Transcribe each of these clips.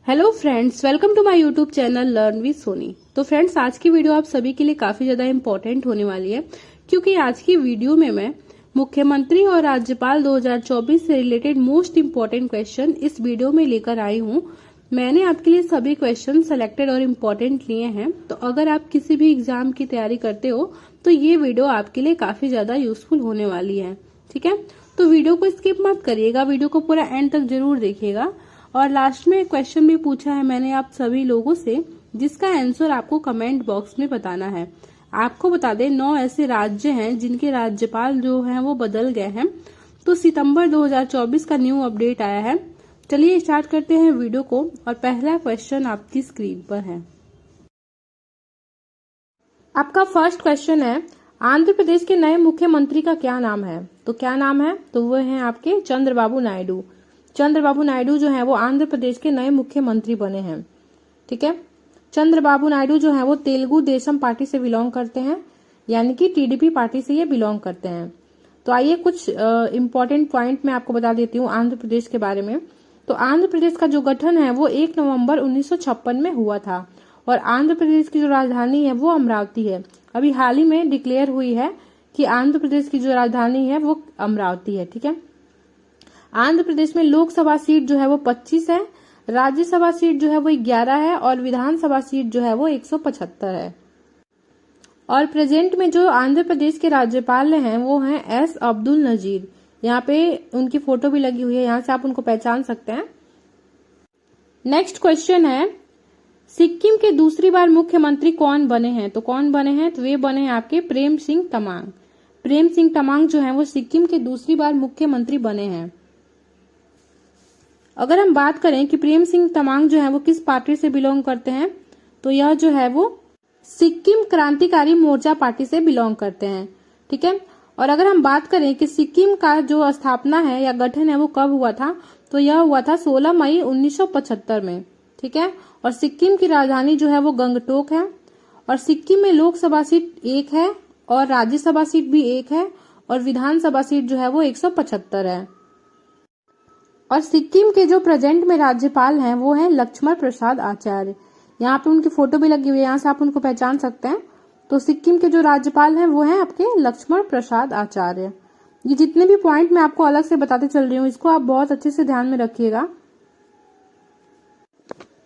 Hello friends, welcome to my YouTube channel learn with Soni. तो friends, आज की video आप सभी के लिए काफी ज्यादा इम्पोर्टेंट होने वाली है, क्योंकि आज की वीडियो में मैं मुख्यमंत्री और राज्यपाल 2024 से रिलेटेड मोस्ट इम्पोर्टेंट क्वेश्चन इस वीडियो में लेकर आई हूँ। मैंने आपके लिए सभी क्वेश्चन सेलेक्टेड और इम्पोर्टेंट लिए हैं, तो अगर आप किसी भी एग्जाम की तैयारी करते हो तो ये वीडियो आपके लिए काफी ज्यादा यूजफुल होने वाली है। ठीक है, तो वीडियो को स्किप मत करिएगा, वीडियो को पूरा एंड तक जरूर देखिएगा। और लास्ट में क्वेश्चन भी पूछा है मैंने आप सभी लोगों से, जिसका आंसर आपको कमेंट बॉक्स में बताना है। आपको बता दें, 9 ऐसे राज्य हैं जिनके राज्यपाल जो हैं वो बदल गए हैं। तो सितंबर 2024 का न्यू अपडेट आया है। चलिए स्टार्ट करते हैं वीडियो को, और पहला क्वेश्चन आपकी स्क्रीन पर है। आपका फर्स्ट क्वेश्चन है, आंध्र प्रदेश के नए मुख्यमंत्री का क्या नाम है? तो क्या नाम है? तो वो है आपके चंद्रबाबू नायडू। चंद्रबाबू नायडू जो है वो आंध्र प्रदेश के नए मुख्यमंत्री बने हैं। ठीक है, चंद्रबाबू नायडू जो है वो तेलुगु देशम पार्टी से बिलोंग करते हैं, यानी कि टीडीपी पार्टी से ये बिलोंग करते हैं। तो आइए कुछ इम्पोर्टेंट पॉइंट मैं आपको बता देती हूँ आंध्र प्रदेश के बारे में। तो आंध्र प्रदेश का जो गठन है वो 1 नवंबर 1956 में हुआ था, और आंध्र प्रदेश की जो राजधानी है वो अमरावती है। अभी हाल ही में डिक्लेयर हुई है कि आंध्र प्रदेश की जो राजधानी है वो अमरावती है। ठीक है, आंध्र प्रदेश में लोकसभा सीट जो है वो 25 है, राज्यसभा सीट जो है वो 11 है, और विधानसभा सीट जो है वो 175 है। और प्रेजेंट में जो आंध्र प्रदेश के राज्यपाल हैं वो हैं एस अब्दुल नजीर। यहाँ पे उनकी फोटो भी लगी हुई है, यहाँ से आप उनको पहचान सकते हैं। नेक्स्ट क्वेश्चन है, सिक्किम के दूसरी बार मुख्यमंत्री कौन बने हैं? तो कौन बने हैं? तो वे बने हैं आपके प्रेम सिंह तमांग। प्रेम सिंह तमांग जो है वो सिक्किम के दूसरी बार मुख्यमंत्री बने हैं। अगर हम बात करें कि प्रेम सिंह तमांग जो है वो किस पार्टी से बिलोंग करते हैं, तो यह जो है वो सिक्किम क्रांतिकारी मोर्चा पार्टी से बिलोंग करते हैं। ठीक है, और अगर हम बात करें कि सिक्किम का जो स्थापना है या गठन है वो कब हुआ था, तो यह हुआ था 16 मई 1975 में। ठीक है, और सिक्किम की राजधानी जो है वो गंगटोक है, और सिक्किम में लोकसभा सीट 1 है, और राज्यसभा सीट भी 1 है, और विधानसभा सीट जो है वो 175 है। और सिक्किम के जो प्रेजेंट में राज्यपाल हैं वो हैं लक्ष्मण प्रसाद आचार्य। यहाँ पे उनकी फोटो भी लगी हुई है, यहाँ से आप उनको पहचान सकते हैं। तो सिक्किम के जो राज्यपाल हैं वो हैं आपके लक्ष्मण प्रसाद आचार्य। ये जितने भी पॉइंट मैं आपको अलग से बताते चल रही हूँ, इसको आप बहुत अच्छे से ध्यान में रखिएगा।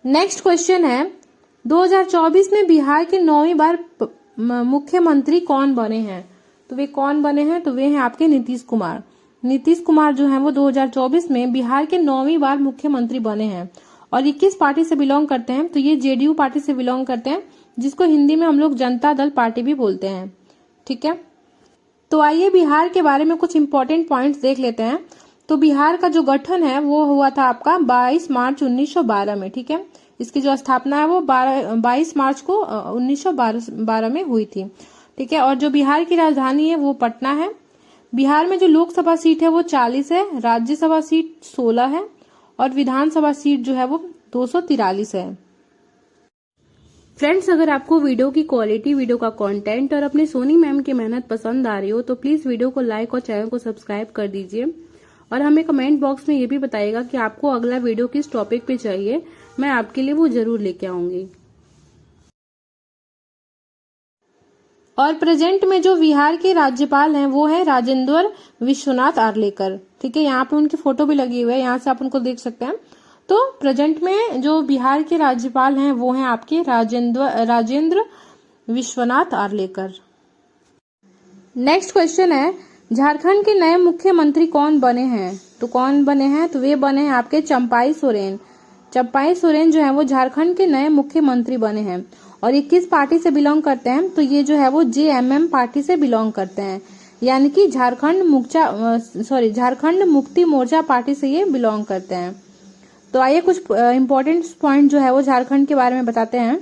नेक्स्ट क्वेश्चन है, 2024 में बिहार के 9वीं बार मुख्यमंत्री कौन बने हैं? तो वे कौन बने हैं? तो वे हैं आपके नीतीश कुमार। नीतीश कुमार जो है वो 2024 में बिहार के 9वीं बार मुख्यमंत्री बने हैं। और ये किस पार्टी से बिलोंग करते हैं? तो ये जेडीयू पार्टी से बिलोंग करते हैं, जिसको हिंदी में हम लोग जनता दल पार्टी भी बोलते हैं। ठीक है, तो आइए बिहार के बारे में कुछ इंपॉर्टेंट पॉइंट्स देख लेते हैं। तो बिहार का जो गठन है वो हुआ था आपका 22 मार्च 1912 में। ठीक है, इसकी जो स्थापना है वो 22 मार्च को 1912 में हुई थी। ठीक है, और जो बिहार की राजधानी है वो पटना है। बिहार में जो लोकसभा सीट है वो 40 है, राज्यसभा सीट 16 है, और विधानसभा सीट जो है वो 243 है। फ्रेंड्स, अगर आपको वीडियो की क्वालिटी, वीडियो का कंटेंट और अपने सोनी मैम की मेहनत पसंद आ रही हो तो प्लीज वीडियो को लाइक और चैनल को सब्सक्राइब कर दीजिए। और हमें कमेंट बॉक्स में ये भी बताइएगा कि आपको अगला वीडियो किस टॉपिक पे चाहिए, मैं आपके लिए वो जरूर लेके आऊंगी। और प्रेजेंट में जो बिहार के राज्यपाल हैं वो है राजेंद्र विश्वनाथ आर्लेकर। ठीक है, यहाँ पे उनकी फोटो भी लगी हुई है, यहाँ से आप उनको देख सकते हैं। तो प्रेजेंट में जो बिहार के राज्यपाल हैं वो हैं आपके राजेंद्र विश्वनाथ आर्लेकर। नेक्स्ट क्वेश्चन है, झारखंड के नए मुख्यमंत्री कौन बने हैं? तो कौन बने हैं? तो वे बने हैं आपके चंपाई सोरेन। चंपाई सोरेन जो है वो झारखंड के नए मुख्यमंत्री बने हैं। और ये किस पार्टी से बिलोंग करते हैं? तो ये जो है वो जेएमएम पार्टी से बिलोंग करते हैं, यानी कि झारखंड मुक्ति मोर्चा पार्टी से ये बिलोंग करते हैं। तो आइए कुछ इंपॉर्टेंट पॉइंट जो है वो झारखंड के बारे में बताते हैं।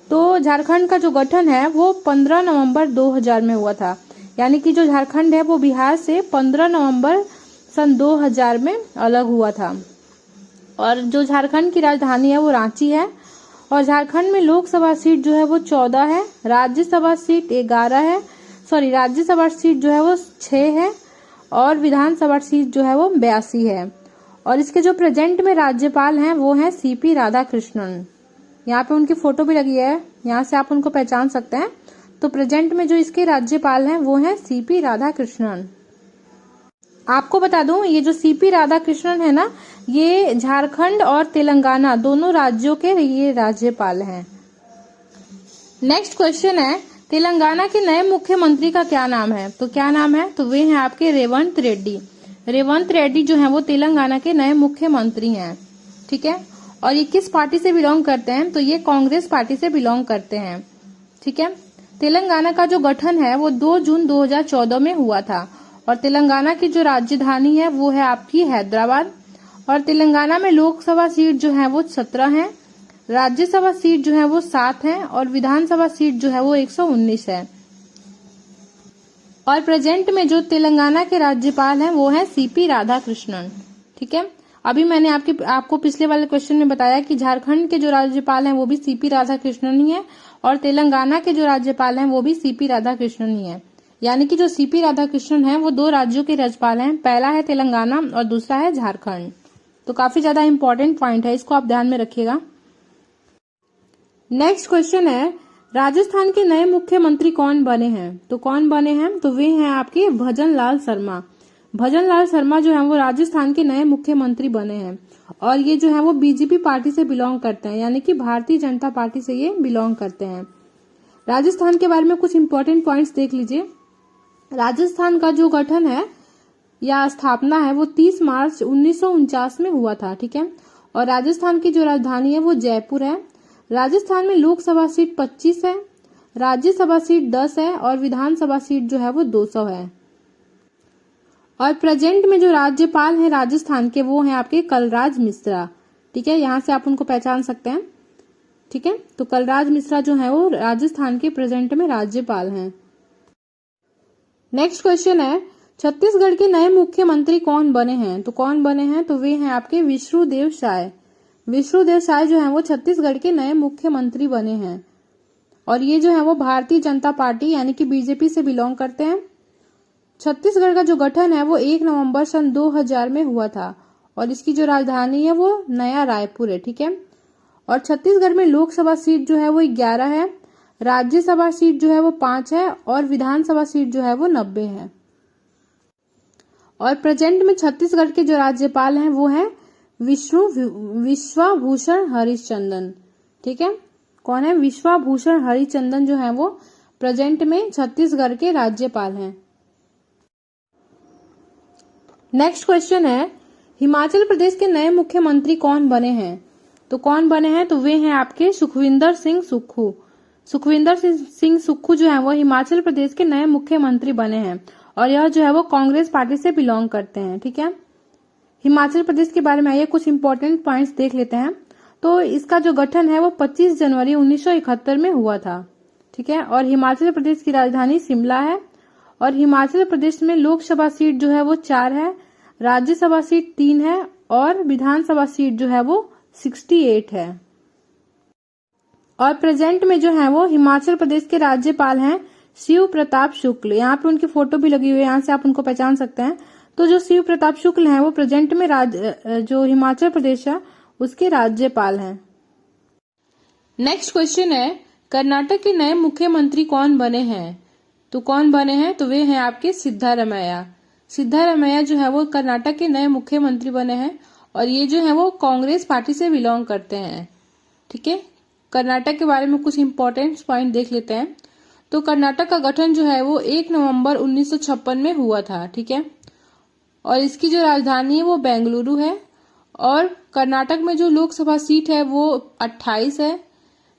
तो झारखंड का जो गठन है वो 15 नवंबर 2000 में हुआ था, यानी कि जो झारखंड है वो बिहार से 15 नवंबर सन 2000 में अलग हुआ था। और जो झारखंड की राजधानी है वो रांची है। और झारखंड में लोकसभा सीट जो है वो 14 है, राज्यसभा सीट 11 है, राज्यसभा सीट जो है वो 6 है, और विधानसभा सीट जो है वो 82 है। और इसके जो प्रेजेंट में राज्यपाल हैं वो हैं सीपी राधाकृष्णन। यहाँ पे उनकी फोटो भी लगी है, यहाँ से आप उनको पहचान सकते हैं। तो प्रेजेंट में जो इसके राज्यपाल हैं वो हैं सीपी राधाकृष्णन। आपको बता दूं, ये जो सीपी राधाकृष्णन है ना, ये झारखंड और तेलंगाना दोनों राज्यों के ये राज्यपाल हैं। नेक्स्ट क्वेश्चन है, तेलंगाना के नए मुख्यमंत्री का क्या नाम है? तो क्या नाम है? तो वे हैं आपके रेवंत रेड्डी। रेवंत रेड्डी जो है वो तेलंगाना के नए मुख्यमंत्री हैं। ठीक है, और ये किस पार्टी से बिलोंग करते हैं? तो ये कांग्रेस पार्टी से बिलोंग करते हैं। ठीक है, तेलंगाना का जो गठन है वो 2 जून 2014 में हुआ था और तेलंगाना की जो राजधानी है वो है आपकी हैदराबाद। और तेलंगाना में लोकसभा सीट जो है वो 17 है, राज्यसभा सीट जो है वो 7 है और विधानसभा सीट जो है वो 119 है। और प्रेजेंट में जो तेलंगाना के राज्यपाल हैं वो है सीपी राधाकृष्णन। ठीक है, अभी मैंने आपको पिछले वाले क्वेश्चन में बताया कि झारखंड के जो राज्यपाल हैं वो भी सीपी राधाकृष्णन ही है और तेलंगाना के जो राज्यपाल हैं वो भी सीपी राधाकृष्णन ही है। यानी कि जो सीपी राधाकृष्णन है वो 2 राज्यों के राज्यपाल हैं, पहला है तेलंगाना और दूसरा है झारखंड। तो काफी ज्यादा इंपॉर्टेंट पॉइंट है, इसको आप ध्यान में रखिएगा। नेक्स्ट क्वेश्चन है, राजस्थान के नए मुख्यमंत्री कौन बने हैं? तो कौन बने हैं? तो वे हैं आपके भजन लाल शर्मा। भजन लाल शर्मा जो है वो राजस्थान के नए मुख्यमंत्री बने हैं और ये जो है वो बीजेपी पार्टी से बिलोंग करते हैं, यानी कि भारतीय जनता पार्टी से ये बिलोंग करते हैं। राजस्थान के बारे में कुछ इंपॉर्टेंट पॉइंट्स देख लीजिए। राजस्थान का जो गठन है या स्थापना है वो 30 मार्च 1949 में हुआ था। ठीक है, और राजस्थान की जो राजधानी है वो जयपुर है। राजस्थान में लोकसभा सीट 25 है, राज्यसभा सीट 10 है और विधानसभा सीट जो है वो 200 है। और प्रेजेंट में जो राज्यपाल हैं राजस्थान के वो हैं आपके कलराज मिश्रा। ठीक है, यहाँ से आप उनको पहचान सकते हैं। ठीक है, तो कलराज मिश्रा जो है वो राजस्थान के प्रेजेंट में राज्यपाल हैं। नेक्स्ट क्वेश्चन है, छत्तीसगढ़ के नए मुख्यमंत्री कौन बने हैं? तो कौन बने हैं? तो वे हैं आपके विष्णुदेव साय। विष्णुदेव साय जो है वो छत्तीसगढ़ के नए मुख्यमंत्री बने हैं और ये जो है वो भारतीय जनता पार्टी यानी कि बीजेपी से बिलोंग करते हैं। छत्तीसगढ़ का जो गठन है वो 1 नवंबर सन 2000 में हुआ था और इसकी जो राजधानी है वो नया रायपुर है। ठीक है, और छत्तीसगढ़ में लोकसभा सीट जो है वो 11 है, राज्यसभा सीट जो है वो 5 है और विधानसभा सीट जो है वो 90 है। और प्रेजेंट में छत्तीसगढ़ के जो राज्यपाल हैं वो हैं विश्वभूषण हरिचंदन। ठीक है, कौन है? विश्वभूषण हरिचंदन जो है वो प्रेजेंट में छत्तीसगढ़ के राज्यपाल हैं। नेक्स्ट क्वेश्चन है, हिमाचल प्रदेश के नए मुख्यमंत्री कौन बने हैं? तो कौन बने हैं? तो वे हैं आपके सुखविंदर सिंह सुक्खू। सुखविंदर सिंह सुक्खू जो है वो हिमाचल प्रदेश के नए मुख्यमंत्री बने हैं और यह जो है वो कांग्रेस पार्टी से बिलोंग करते हैं। ठीक है, हिमाचल प्रदेश के बारे में आइए कुछ इंपॉर्टेंट पॉइंट्स देख लेते हैं। तो इसका जो गठन है वो 25 जनवरी 1971 में हुआ था। ठीक है, और हिमाचल प्रदेश की राजधानी शिमला है और हिमाचल प्रदेश में लोकसभा सीट जो है वो 4 है, राज्यसभा सीट 3 है और विधानसभा सीट जो है वो 68 है। और प्रेजेंट में जो है वो हिमाचल प्रदेश के राज्यपाल हैं शिव प्रताप शुक्ल। यहाँ पे उनकी फोटो भी लगी हुई है, यहाँ से आप उनको पहचान सकते हैं। तो जो शिव प्रताप शुक्ल हैं वो प्रेजेंट में जो हिमाचल प्रदेश है उसके राज्यपाल हैं। नेक्स्ट क्वेश्चन है, कर्नाटक के नए मुख्यमंत्री कौन बने हैं? तो कौन बने हैं? तो वे हैं आपके सिद्धारमैया। सिद्धारमैया जो है वो कर्नाटक के नए मुख्यमंत्री बने हैं और ये जो है वो कांग्रेस पार्टी से बिलोंग करते हैं। ठीक है, कर्नाटक के बारे में कुछ इंपॉर्टेंट पॉइंट देख लेते हैं। तो कर्नाटक का गठन जो है वो 1 नवंबर 1956 में हुआ था। ठीक है, और इसकी जो राजधानी है वो बेंगलुरु है और कर्नाटक में जो लोकसभा सीट है वो 28 है,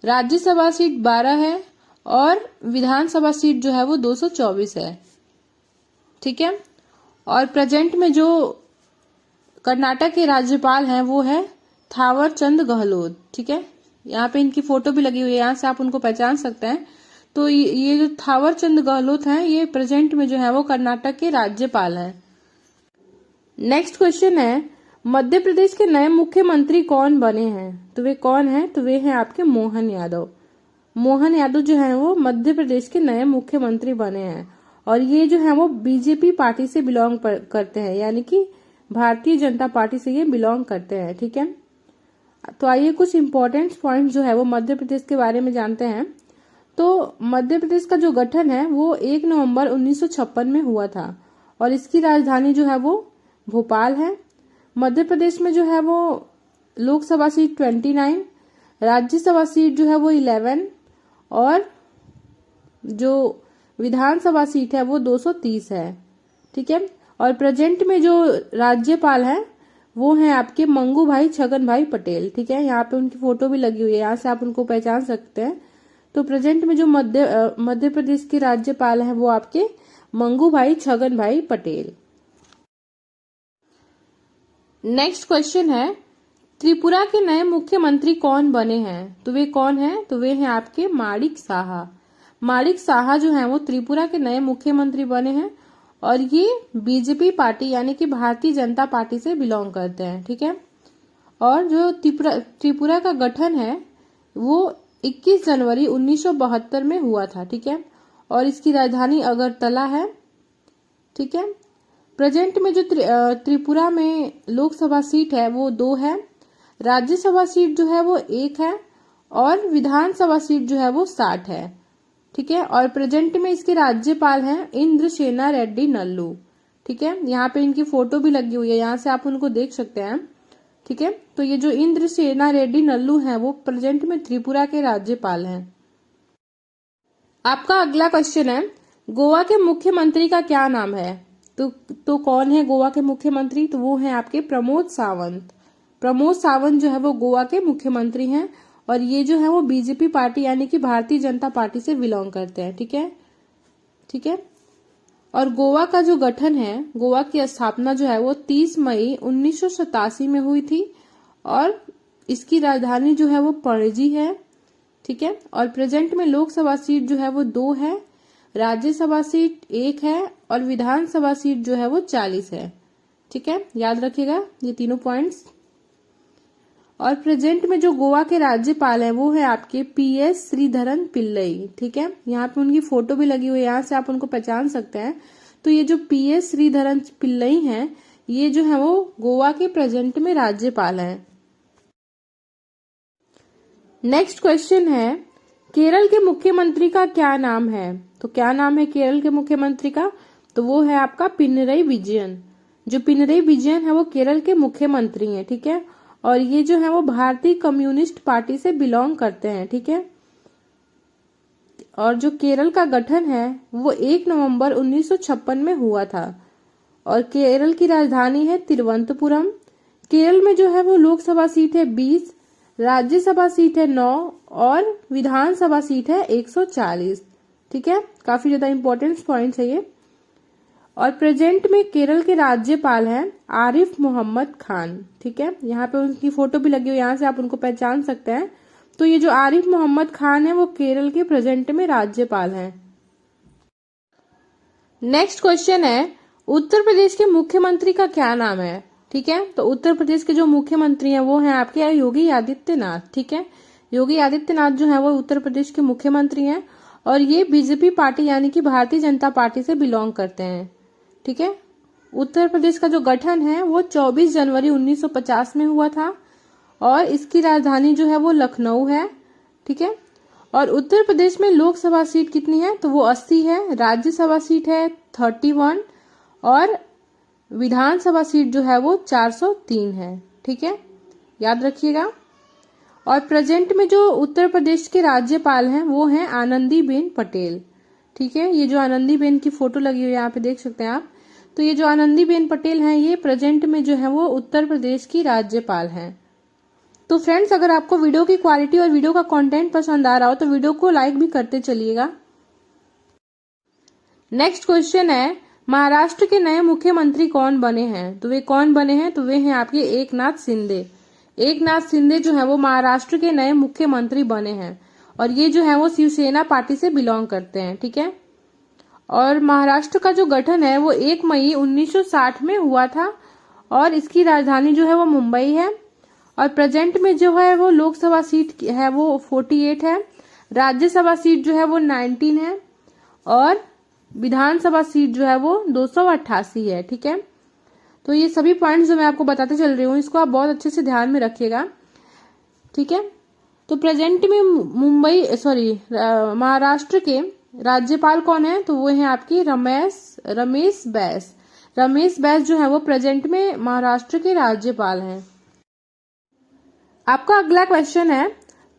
राज्यसभा सीट 12 है और विधानसभा सीट जो है वो 224 है। ठीक है, और प्रेजेंट में जो कर्नाटक के राज्यपाल हैं वो है थावर चंद गहलोत। ठीक है, यहाँ पे इनकी फोटो भी लगी हुई है, यहाँ से आप उनको पहचान सकते हैं। तो ये जो थावर चंद गहलोत हैं ये प्रेजेंट में जो है वो कर्नाटक के राज्यपाल हैं। नेक्स्ट क्वेश्चन है, मध्य प्रदेश के नए मुख्यमंत्री कौन बने हैं? तो वे कौन हैं? तो वे हैं आपके मोहन यादव। मोहन यादव जो है वो मध्य प्रदेश के नए मुख्यमंत्री बने हैं और ये जो है वो बीजेपी पार्टी से बिलोंग करते हैं, यानी कि भारतीय जनता पार्टी से ये बिलोंग करते हैं। ठीक है, तो आइए कुछ इंपॉर्टेंट पॉइंट जो है वो मध्य प्रदेश के बारे में जानते हैं। तो मध्य प्रदेश का जो गठन है वो 1 नवंबर 1956 में हुआ था और इसकी राजधानी जो है वो भोपाल है। मध्य प्रदेश में जो है वो लोकसभा सीट 29, राज्यसभा सीट जो है वो 11 और जो विधानसभा सीट है वो 230 है। ठीक है, और प्रेजेंट में जो राज्यपाल हैं वो हैं आपके मंगू भाई छगन भाई पटेल। ठीक है, यहाँ पे उनकी फोटो भी लगी हुई है, यहाँ से आप उनको पहचान सकते हैं। तो प्रेजेंट में जो मध्य प्रदेश के राज्यपाल हैं वो आपके मंगू भाई छगन भाई पटेल। नेक्स्ट क्वेश्चन है, त्रिपुरा के नए मुख्यमंत्री कौन बने हैं? तो वे कौन हैं? तो वे हैं आपके माणिक साहा। माणिक साहा जो है वो त्रिपुरा के नए मुख्यमंत्री बने हैं और ये बीजेपी पार्टी यानी कि भारतीय जनता पार्टी से बिलोंग करते हैं। ठीक है, और जो त्रिपुरा का गठन है वो 21 जनवरी 1972 में हुआ था। ठीक है, और इसकी राजधानी अगरतला है। ठीक है, प्रेजेंट में जो त्रिपुरा में लोकसभा सीट है वो 2 है, राज्यसभा सीट जो है वो 1 है और विधानसभा सीट जो है वो 60 है। ठीक है, और प्रेजेंट में इसके राज्यपाल हैं इंद्रसेना रेड्डी नल्लू। ठीक है, यहाँ पे इनकी फोटो भी लगी हुई है, यहाँ से आप उनको देख सकते हैं। ठीक है, तो ये जो इंद्रसेना रेड्डी नल्लू हैं वो प्रेजेंट में त्रिपुरा के राज्यपाल हैं। आपका अगला क्वेश्चन है, गोवा के मुख्यमंत्री का क्या नाम है? तो कौन है गोवा के मुख्यमंत्री? तो वो हैं आपके प्रमोद सावंत। प्रमोद सावंत जो है वो गोवा के मुख्यमंत्री हैं और ये जो है वो बीजेपी पार्टी यानी कि भारतीय जनता पार्टी से बिलोंग करते हैं। ठीक है, ठीक है, और गोवा का जो गठन है, गोवा की स्थापना जो है वो 30 मई 1987 में हुई थी और इसकी राजधानी जो है वो पणजी है। ठीक है, और प्रेजेंट में लोकसभा सीट जो है वो 2 है, राज्यसभा सीट 1 है और विधानसभा सीट जो है वो 40 है। ठीक है, याद रखिएगा ये तीनों पॉइंट्स। और प्रेजेंट में जो गोवा के राज्यपाल हैं वो है आपके PS श्रीधरन पिल्लई। ठीक है, यहाँ पे उनकी फोटो भी लगी हुई है, यहाँ से आप उनको पहचान सकते हैं। तो ये जो PS श्रीधरन पिल्लई हैं ये जो है वो गोवा के प्रेजेंट में राज्यपाल हैं। नेक्स्ट क्वेश्चन है, केरल के मुख्यमंत्री का क्या नाम है? तो क्या नाम है केरल के मुख्यमंत्री का? तो वो है आपका पिनरई विजयन। जो पिनरई विजयन है वो केरल के मुख्यमंत्री हैं। ठीक है, और ये जो है वो भारतीय कम्युनिस्ट पार्टी से बिलोंग करते हैं। ठीक है, और जो केरल का गठन है वो 1 नवंबर 1956 में हुआ था और केरल की राजधानी है तिरुवनंतपुरम। केरल में जो है वो लोकसभा सीट है 20, राज्यसभा सीट है 9 और विधानसभा सीट है 140। ठीक है, काफी ज्यादा इंपॉर्टेंट पॉइंट्स है ये। और प्रेजेंट में केरल के राज्यपाल हैं आरिफ मोहम्मद खान। ठीक है, यहाँ पे उनकी फोटो भी लगी हुई, यहाँ से आप उनको पहचान सकते हैं। तो ये जो आरिफ मोहम्मद खान है वो केरल के प्रेजेंट में राज्यपाल हैं। नेक्स्ट क्वेश्चन है, उत्तर प्रदेश के मुख्यमंत्री का क्या नाम है? ठीक है, तो उत्तर प्रदेश के जो मुख्यमंत्री हैं वो हैं आपके योगी आदित्यनाथ। ठीक है, योगी आदित्यनाथ जो है वो उत्तर प्रदेश के मुख्यमंत्री हैं और ये बीजेपी पार्टी यानी कि भारतीय जनता पार्टी से बिलोंग करते हैं। ठीक है, उत्तर प्रदेश का जो गठन है वो 24 जनवरी 1950 में हुआ था और इसकी राजधानी जो है वो लखनऊ है। ठीक है, और उत्तर प्रदेश में लोकसभा सीट कितनी है? तो वो 80 है, राज्यसभा सीट है 31 और विधानसभा सीट जो है वो 403 है। ठीक है, याद रखिएगा। और प्रेजेंट में जो उत्तर प्रदेश के राज्यपाल हैं वो हैं आनंदीबेन पटेल। ठीक है, ये जो आनंदीबेन की फोटो लगी हुई है यहाँ पे देख सकते हैं आप। तो ये जो आनंदीबेन पटेल हैं ये प्रेजेंट में जो है वो उत्तर प्रदेश की राज्यपाल हैं। तो फ्रेंड्स, अगर आपको वीडियो की क्वालिटी और वीडियो का कंटेंट पसंद आ रहा हो तो वीडियो को लाइक भी करते चलिएगा। नेक्स्ट क्वेश्चन है, महाराष्ट्र के नए मुख्यमंत्री कौन बने हैं? तो वे कौन बने हैं? तो वे हैं आपके एकनाथ शिंदे। एकनाथ शिंदे जो है वो महाराष्ट्र के नए मुख्यमंत्री बने हैं और ये जो है वो शिवसेना पार्टी से बिलोंग करते हैं। ठीक है, और महाराष्ट्र का जो गठन है वो 1 मई 1960 में हुआ था और इसकी राजधानी जो है वो मुंबई है और प्रेजेंट में जो है वो लोकसभा सीट है वो 48 है, राज्यसभा सीट जो है वो 19 है और विधानसभा सीट जो है वो 288 है। ठीक है, तो ये सभी पॉइंट्स जो मैं आपको बताते चल रही हूँ इसको आप बहुत अच्छे से ध्यान में रखिएगा, ठीक है। तो प्रेजेंट में महाराष्ट्र के राज्यपाल कौन है? तो वो है आपकी रमेश बैस। रमेश बैस जो है वो प्रेजेंट में महाराष्ट्र के राज्यपाल हैं। आपका अगला क्वेश्चन है,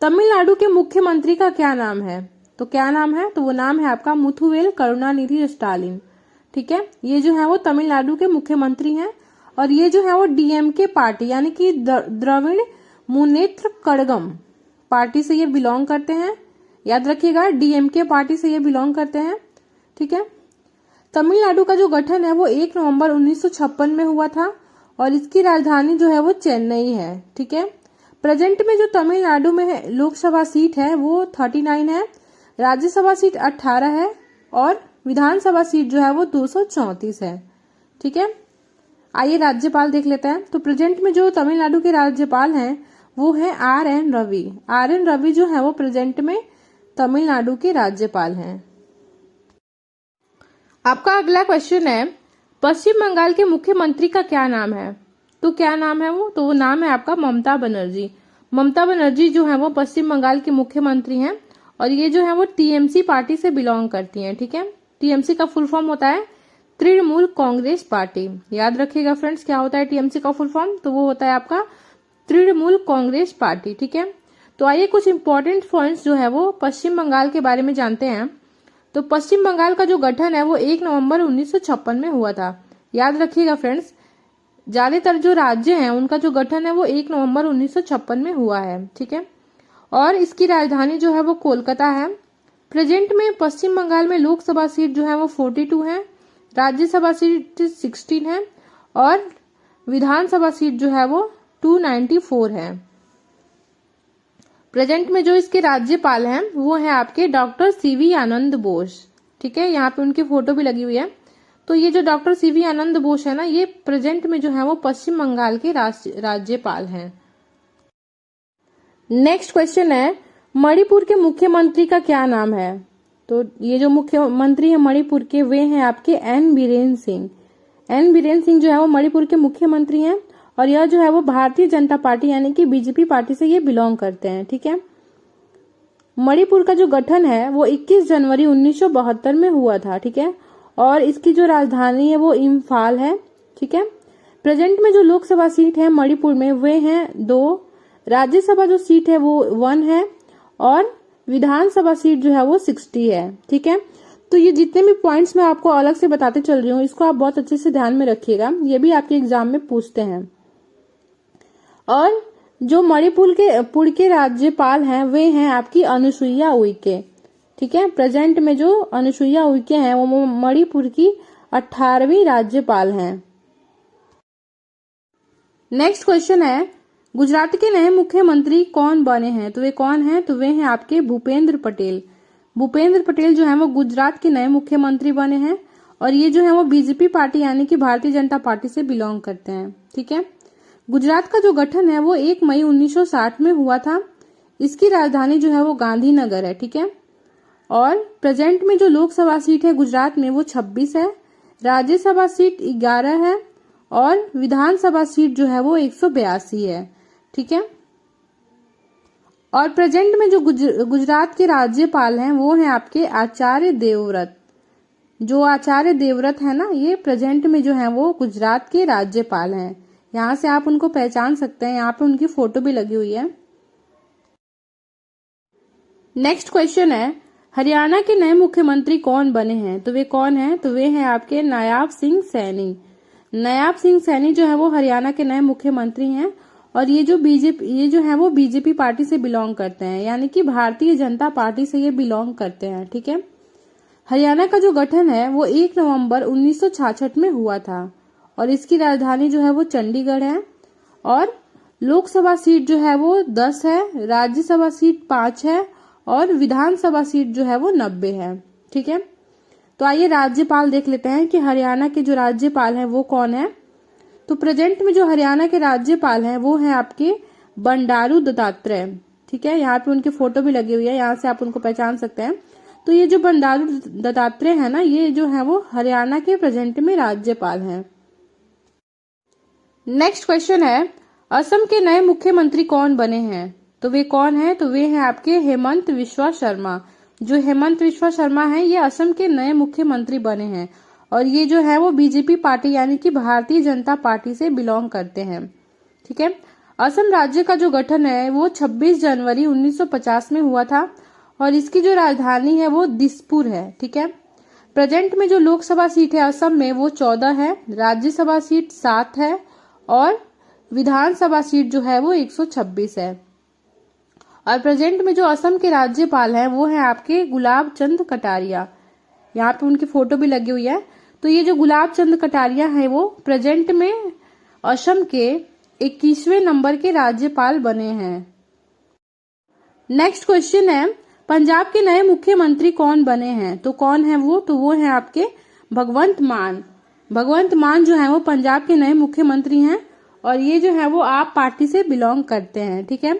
तमिलनाडु के मुख्यमंत्री का क्या नाम है? तो क्या नाम है? तो वो नाम है आपका मुथुवेल करुणानिधि स्टालिन, ठीक है। ये जो है वो तमिलनाडु के मुख्यमंत्री हैं और ये जो है वो डीएमके पार्टी यानी कि द्रविड़ मुनेत्र कड़गम पार्टी से ये बिलोंग करते हैं। याद रखिएगा, डीएमके पार्टी से ये बिलोंग करते हैं, ठीक है। तमिलनाडु का जो गठन है वो 1 नवंबर 1956 में हुआ था और इसकी राजधानी जो है वो चेन्नई है, ठीक है। प्रेजेंट में जो तमिलनाडु में लोकसभा सीट है वो 39 है, राज्यसभा सीट 18 है और विधानसभा सीट जो है वो 234 है, ठीक है। आइए राज्यपाल देख लेते हैं। तो प्रेजेंट में जो तमिलनाडु के राज्यपाल हैं वो है RN रवि। RN रवि जो है वो प्रेजेंट में तमिलनाडु के राज्यपाल हैं। आपका अगला क्वेश्चन है, पश्चिम बंगाल के मुख्यमंत्री का क्या नाम है? तो क्या नाम है वो? तो वो नाम है आपका ममता बनर्जी। ममता बनर्जी जो है वो पश्चिम बंगाल के मुख्यमंत्री हैं और ये जो है वो टीएमसी पार्टी से बिलोंग करती हैं, ठीक है। टीएमसी का फुल फॉर्म होता है तृणमूल कांग्रेस पार्टी। याद रखिएगा फ्रेंड्स, क्या होता है टीएमसी का फुल फॉर्म? तो वो होता है आपका तृणमूल कांग्रेस पार्टी, ठीक है। तो आइए कुछ इंपॉर्टेंट पॉइंट्स जो है वो पश्चिम बंगाल के बारे में जानते हैं। तो पश्चिम बंगाल का जो गठन है वो 1 नवंबर 1956 में हुआ था। याद रखिएगा फ्रेंड्स, ज्यादातर जो राज्य हैं उनका जो गठन है वो 1 नवंबर 1956 में हुआ है, ठीक है। और इसकी राजधानी जो है वो कोलकाता है। प्रेजेंट में पश्चिम बंगाल में लोकसभा सीट जो है वो 42 है, राज्यसभा सीट 16 है और विधानसभा सीट जो है वो 294 है। प्रेजेंट में जो इसके राज्यपाल हैं वो है आपके डॉक्टर CV आनंद बोस, ठीक है। यहाँ पे उनकी फोटो भी लगी हुई है। तो ये जो डॉक्टर CV आनंद बोस है ना, ये प्रेजेंट में जो है वो पश्चिम बंगाल के राज्यपाल हैं। नेक्स्ट क्वेश्चन है, मणिपुर के मुख्यमंत्री का क्या नाम है? तो ये जो मुख्यमंत्री है मणिपुर के वे हैं आपके N बीरेन सिंह। N बीरेन सिंह जो है वो मणिपुर के मुख्यमंत्री हैं और यह जो है वो भारतीय जनता पार्टी यानी कि बीजेपी पार्टी से ये बिलोंग करते हैं, ठीक है। मणिपुर का जो गठन है वो 21 जनवरी 1972 में हुआ था, ठीक है। और इसकी जो राजधानी है वो इम्फाल है, ठीक है। प्रेजेंट में जो लोकसभा सीट है मणिपुर में वे हैं 2, राज्यसभा जो सीट है वो 1 है और विधानसभा सीट जो है वो 60 है, ठीक है। तो ये जितने भी पॉइंट्स मैं आपको अलग से बताते चल रही हूँ इसको आप बहुत अच्छे से ध्यान में रखिएगा, ये भी आपके एग्जाम में पूछते हैं। और जो मणिपुर के राज्यपाल हैं वे हैं आपकी अनुसुईया उइके, ठीक है। प्रेजेंट में जो अनुसुईया उइके हैं वो मणिपुर की 18वीं राज्यपाल हैं। नेक्स्ट क्वेश्चन है, गुजरात के नए मुख्यमंत्री कौन बने हैं? तो वे कौन हैं? तो वे हैं आपके भूपेंद्र पटेल। भूपेंद्र पटेल जो है वो गुजरात के नए मुख्यमंत्री बने हैं और ये जो है वो बीजेपी पार्टी यानी कि भारतीय जनता पार्टी से बिलोंग करते हैं, ठीक है। गुजरात का जो गठन है वो 1 मई 1960 में हुआ था। इसकी राजधानी जो है वो गांधीनगर है, ठीक है। और प्रेजेंट में जो लोकसभा सीट है गुजरात में वो 26 है, राज्यसभा सीट 11 है और विधानसभा सीट जो है वो 182 है, ठीक है। और प्रेजेंट में जो गुजरात के राज्यपाल हैं वो हैं आपके आचार्य देवव्रत। जो आचार्य देवव्रत है ना, ये प्रेजेंट में जो है वो गुजरात के राज्यपाल हैं। यहाँ से आप उनको पहचान सकते हैं, यहाँ पे उनकी फोटो भी लगी हुई है। नेक्स्ट क्वेश्चन है, हरियाणा के नए मुख्यमंत्री कौन बने हैं? तो वे कौन हैं? तो वे हैं आपके नायाब सिंह सैनी। नायाब सिंह सैनी जो है वो हरियाणा के नए मुख्यमंत्री हैं और ये जो है वो बीजेपी पार्टी से बिलोंग करते हैं यानी कि भारतीय जनता पार्टी से ये बिलोंग करते हैं, ठीक है। हरियाणा का जो गठन है वो 1 नवंबर 1966 में हुआ था और इसकी राजधानी जो है वो चंडीगढ़ है और लोकसभा सीट जो है वो 10 है, राज्यसभा सीट 5 है और विधानसभा सीट जो है वो 90 है, ठीक है। तो आइए राज्यपाल देख लेते हैं कि हरियाणा के जो राज्यपाल हैं वो कौन है। तो प्रेजेंट में जो हरियाणा के राज्यपाल हैं वो हैं आपके बंडारू दत्तात्रेय, ठीक है। यहाँ पे उनकी फोटो भी लगी हुई है, यहाँ से आप उनको पहचान सकते हैं। तो ये जो बंडारू दत्तात्रेय है ना, ये जो है वो हरियाणा के प्रेजेंट में राज्यपाल हैं। नेक्स्ट क्वेश्चन है, असम के नए मुख्यमंत्री कौन बने हैं? तो वे कौन है? तो वे हैं आपके हेमंत विश्वा शर्मा। जो हेमंत विश्वा शर्मा है ये असम के नए मुख्यमंत्री बने हैं और ये जो है वो बीजेपी पार्टी यानी कि भारतीय जनता पार्टी से बिलोंग करते हैं। ठीक है। असम राज्य का जो गठन है वो 26 जनवरी 1950 में हुआ था और इसकी जो राजधानी है वो दिसपुर है। ठीक है। प्रेजेंट में जो लोकसभा सीट है असम में वो 14 है, राज्यसभा सीट 7 है और विधानसभा सीट जो है वो 126 है। और प्रेजेंट में जो असम के राज्यपाल हैं वो हैं आपके गुलाब चंद कटारिया। यहाँ पे उनकी फोटो भी लगी हुई है। तो ये जो गुलाब चंद कटारिया है वो प्रेजेंट में असम के 21वें नंबर के राज्यपाल बने हैं। नेक्स्ट क्वेश्चन है, पंजाब के नए मुख्यमंत्री कौन बने हैं? तो कौन है वो? तो वो है आपके भगवंत मान। भगवंत मान जो है वो पंजाब के नए मुख्यमंत्री हैं और ये जो है वो आप पार्टी से बिलोंग करते हैं। ठीक है।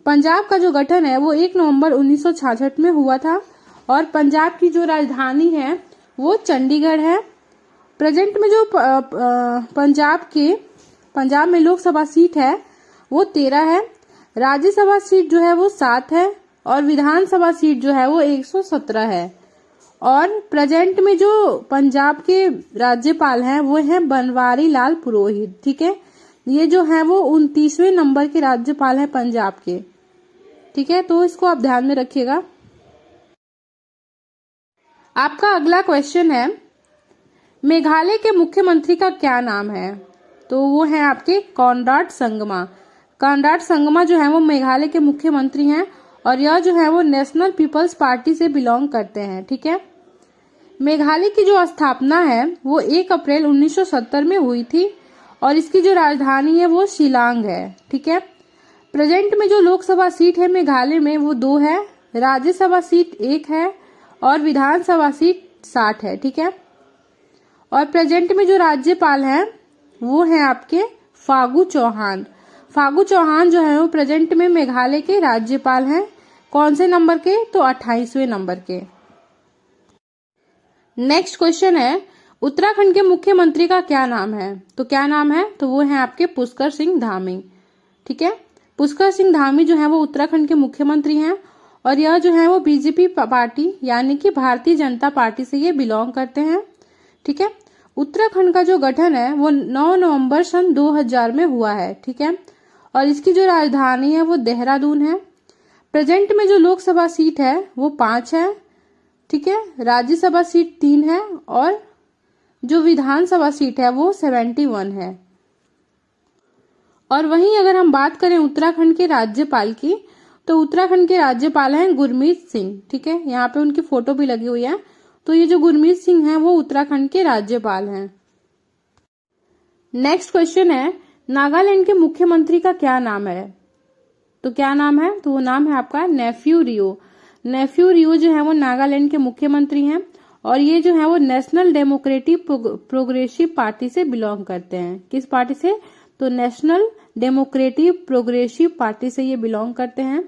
पंजाब का जो गठन है वो 1 नवंबर 1966 में हुआ था और पंजाब की जो राजधानी है वो चंडीगढ़ है। प्रेजेंट में जो पंजाब में लोकसभा सीट है वो 13 है, राज्यसभा सीट जो है वो 7 है और विधानसभा सीट जो है वो 117 है। और प्रेजेंट में जो पंजाब के राज्यपाल हैं वो हैं बनवारी लाल पुरोहित। ठीक है। ये जो है वो 29वें नंबर के राज्यपाल हैं पंजाब के। ठीक है। तो इसको आप ध्यान में रखिएगा। आपका अगला क्वेश्चन है, मेघालय के मुख्यमंत्री का क्या नाम है? तो वो है आपके कॉनराड संगमा। कॉनराड संगमा जो है वो मेघालय के मुख्यमंत्री हैं और यह जो है वो नेशनल पीपल्स पार्टी से बिलोंग करते हैं। ठीक है। मेघालय की जो स्थापना है वो 1 अप्रैल 1970 में हुई थी और इसकी जो राजधानी है वो शिलांग है। ठीक है। प्रेजेंट में जो लोकसभा सीट है मेघालय में वो 2 है, राज्यसभा सीट 1 है और विधानसभा सीट 60 है। ठीक है। और प्रेजेंट में जो राज्यपाल हैं वो हैं आपके फागू चौहान। फागू चौहान जो है वो प्रेजेंट में मेघालय के राज्यपाल हैं। कौन से नंबर के? तो 28वें नंबर के। नेक्स्ट क्वेश्चन है, उत्तराखंड के मुख्यमंत्री का क्या नाम है? तो क्या नाम है? तो वो है आपके पुष्कर सिंह धामी। ठीक है। पुष्कर सिंह धामी जो है वो उत्तराखंड के मुख्यमंत्री हैं और यह जो है वो बीजेपी पार्टी यानी कि भारतीय जनता पार्टी से ये बिलोंग करते हैं। ठीक है। उत्तराखंड का जो गठन है वो 9 नवंबर सन 2000 में हुआ है। ठीक है। और इसकी जो राजधानी है वो देहरादून है। प्रेजेंट में जो लोकसभा सीट है वो 5 है। ठीक है। राज्यसभा सीट 3 है और जो विधानसभा सीट है वो 71 है। और वहीं अगर हम बात करें उत्तराखंड के राज्यपाल की, तो उत्तराखंड के राज्यपाल हैं गुरमीत सिंह। ठीक है। यहाँ पे उनकी फोटो भी लगी हुई है। तो ये जो गुरमीत सिंह हैं वो उत्तराखंड के राज्यपाल हैं। नेक्स्ट क्वेश्चन है, नागालैंड के मुख्यमंत्री का क्या नाम है? तो क्या नाम है? तो वो नाम है आपका नेफ्यू रियो। नेफ्यू रियो जो है वो नागालैंड के मुख्यमंत्री हैं और ये जो है वो नेशनल डेमोक्रेटिक प्रोग्रेसिव पार्टी से बिलोंग करते हैं। किस पार्टी से? तो नेशनल डेमोक्रेटिक प्रोग्रेसिव पार्टी से ये बिलोंग करते हैं।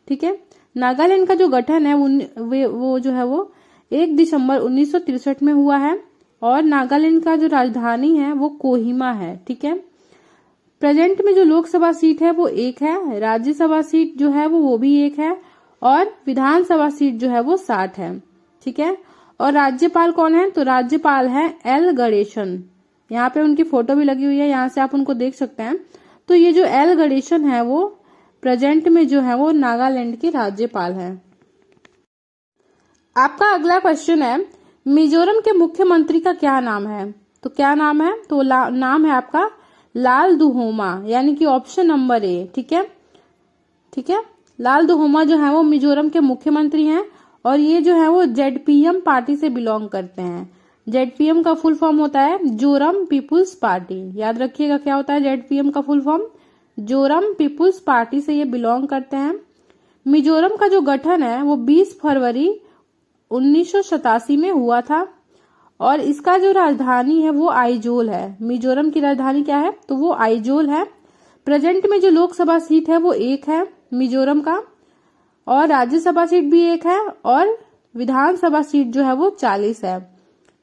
ठीक है। नागालैंड का जो गठन है वो जो है वो 1 दिसंबर 1963 में हुआ है और नागालैंड का जो राजधानी है वो कोहिमा है। ठीक है। प्रेजेंट में जो लोकसभा सीट है वो 1 है, राज्यसभा सीट जो है वो भी 1 है और विधानसभा सीट जो है वो 60 है। ठीक है। और राज्यपाल कौन है? तो राज्यपाल है एल गणेशन। यहाँ पे उनकी फोटो भी लगी हुई है, यहाँ से आप उनको देख सकते हैं। तो ये जो एल गणेशन है वो प्रेजेंट में जो है वो नागालैंड के राज्यपाल हैं। आपका अगला क्वेश्चन है, मिजोरम के मुख्यमंत्री का क्या नाम है? तो क्या नाम है? तो नाम है आपका लाल दुहोमा यानी कि ऑप्शन नंबर ए। ठीक है। ठीक है। लाल दुहोमा जो है वो मिजोरम के मुख्यमंत्री हैं और ये जो है वो जेडपीएम पार्टी से बिलोंग करते हैं। जेडपीएम का फुल फॉर्म होता है जोरम पीपुल्स पार्टी। याद रखिएगा क्या होता है जेडपीएम का full form? Zoram People's Party से ये बिलोंग करते हैं। मिजोरम का जो गठन है वो 20 फरवरी 1987 में हुआ था और इसका जो राजधानी है वो आइजोल है। मिजोरम की राजधानी क्या है? तो वो आइजोल है। प्रेजेंट में जो लोकसभा सीट है वो 1 है मिजोरम का और राज्यसभा सीट भी 1 है और विधानसभा सीट जो है वो 40 है।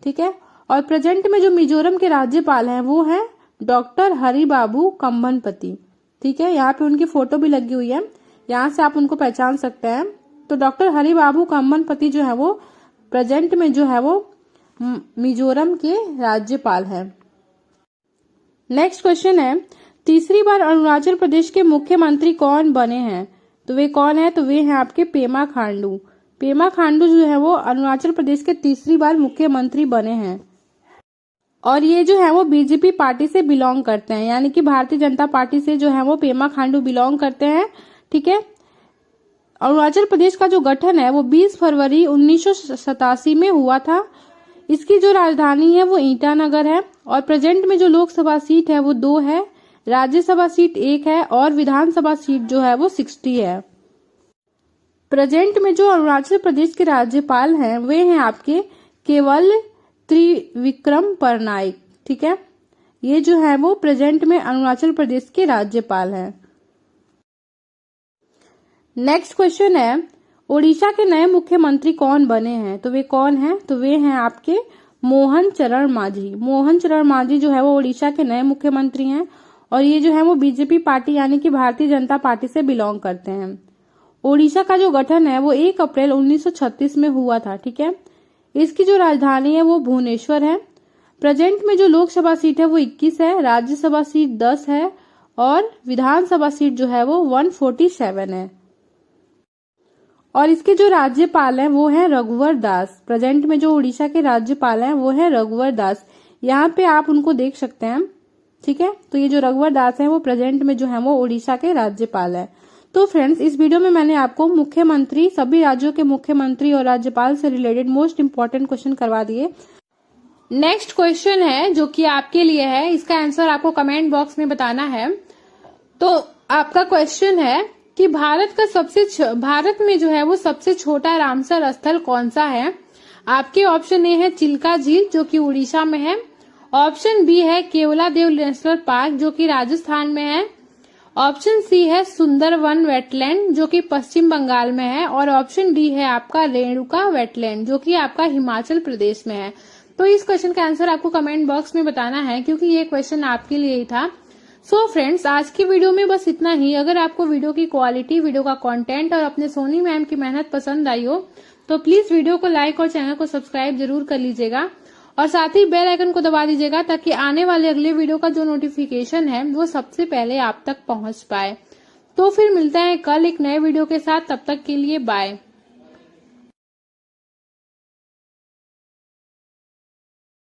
ठीक है। और प्रेजेंट में जो मिजोरम के राज्यपाल हैं वो हैं डॉक्टर हरिबाबू कंभनपति। ठीक है, यहाँ पे उनकी फोटो भी लगी हुई है, यहाँ से आप उनको पहचान सकते हैं। तो डॉक्टर हरिबाबू कंभनपति जो है वो प्रेजेंट में जो है वो मिजोरम के राज्यपाल है। नेक्स्ट क्वेश्चन है, तीसरी बार अरुणाचल प्रदेश के मुख्यमंत्री कौन बने हैं? तो वे कौन है? तो वे हैं आपके पेमा खांडू। पेमा खांडू जो है वो अरुणाचल प्रदेश के तीसरी बार मुख्यमंत्री बने हैं और ये जो है वो बीजेपी पार्टी से बिलोंग करते हैं, यानी कि भारतीय जनता पार्टी से जो है वो पेमा खांडू बिलोंग करते हैं। ठीक है, अरुणाचल प्रदेश का जो गठन है वो 20 फरवरी 1987 में हुआ था। इसकी जो राजधानी है वो ईटानगर है और प्रेजेंट में जो लोकसभा सीट है वो 2 है, राज्यसभा सीट 1 है और विधानसभा सीट जो है वो 60 है। प्रेजेंट में जो अरुणाचल प्रदेश के राज्यपाल हैं वे हैं आपके केवल त्रिविक्रम परनाइक। ठीक है, ये जो है वो प्रेजेंट में अरुणाचल प्रदेश के राज्यपाल हैं। नेक्स्ट क्वेश्चन है, ओडिशा के नए मुख्यमंत्री कौन बने हैं? तो वे कौन हैं? तो वे हैं आपके मोहन चरण मांझी। मोहन चरण मांझी जो है वो ओडिशा के नए मुख्यमंत्री हैं और ये जो है वो बीजेपी पार्टी यानी कि भारतीय जनता पार्टी से बिलोंग करते हैं। ओडिशा का जो गठन है वो 1 अप्रैल 1936 में हुआ था। ठीक है, इसकी जो राजधानी है वो भुवनेश्वर है। प्रेजेंट में जो लोकसभा सीट है वो 21 है, राज्यसभा सीट 10 है और विधानसभा सीट जो है वो 147 है। और इसके जो राज्यपाल हैं वो हैं रघुवर दास। प्रेजेंट में जो उड़ीसा के राज्यपाल हैं वो हैं रघुवर दास, यहाँ पे आप उनको देख सकते हैं। ठीक है, तो ये जो रघुवर दास हैं वो प्रेजेंट में जो है वो उड़ीसा के राज्यपाल हैं। तो फ्रेंड्स, इस वीडियो में मैंने आपको मुख्यमंत्री, सभी राज्यों के मुख्यमंत्री और राज्यपाल से रिलेटेड मोस्ट इंपॉर्टेंट क्वेश्चन करवा दिए। नेक्स्ट क्वेश्चन है जो कि आपके लिए है, इसका आंसर आपको कमेंट बॉक्स में बताना है। तो आपका क्वेश्चन है कि भारत में जो है वो सबसे छोटा रामसर स्थल कौन सा है? आपके ऑप्शन ए है चिल्का झील जो कि उड़ीसा में है, ऑप्शन बी है केवलादेव नेशनल पार्क जो कि राजस्थान में है, ऑप्शन सी है सुंदरवन वेटलैंड जो कि पश्चिम बंगाल में है और ऑप्शन डी है आपका रेणुका वेटलैंड जो कि आपका हिमाचल प्रदेश में है। तो इस क्वेश्चन का आंसर आपको कमेंट बॉक्स में बताना है क्योंकि ये क्वेश्चन आपके लिए ही था। सो फ्रेंड्स, आज की वीडियो में बस इतना ही। अगर आपको वीडियो की क्वालिटी, वीडियो का कंटेंट और अपने सोनी मैम की मेहनत पसंद आई हो तो प्लीज वीडियो को लाइक और चैनल को सब्सक्राइब जरूर कर लीजिएगा और साथ ही बेल आइकन को दबा दीजिएगा ताकि आने वाले अगले वीडियो का जो नोटिफिकेशन है वो सबसे पहले आप तक पहुंच पाए। तो फिर मिलते हैं कल एक नए वीडियो के साथ, तब तक के लिए बाय।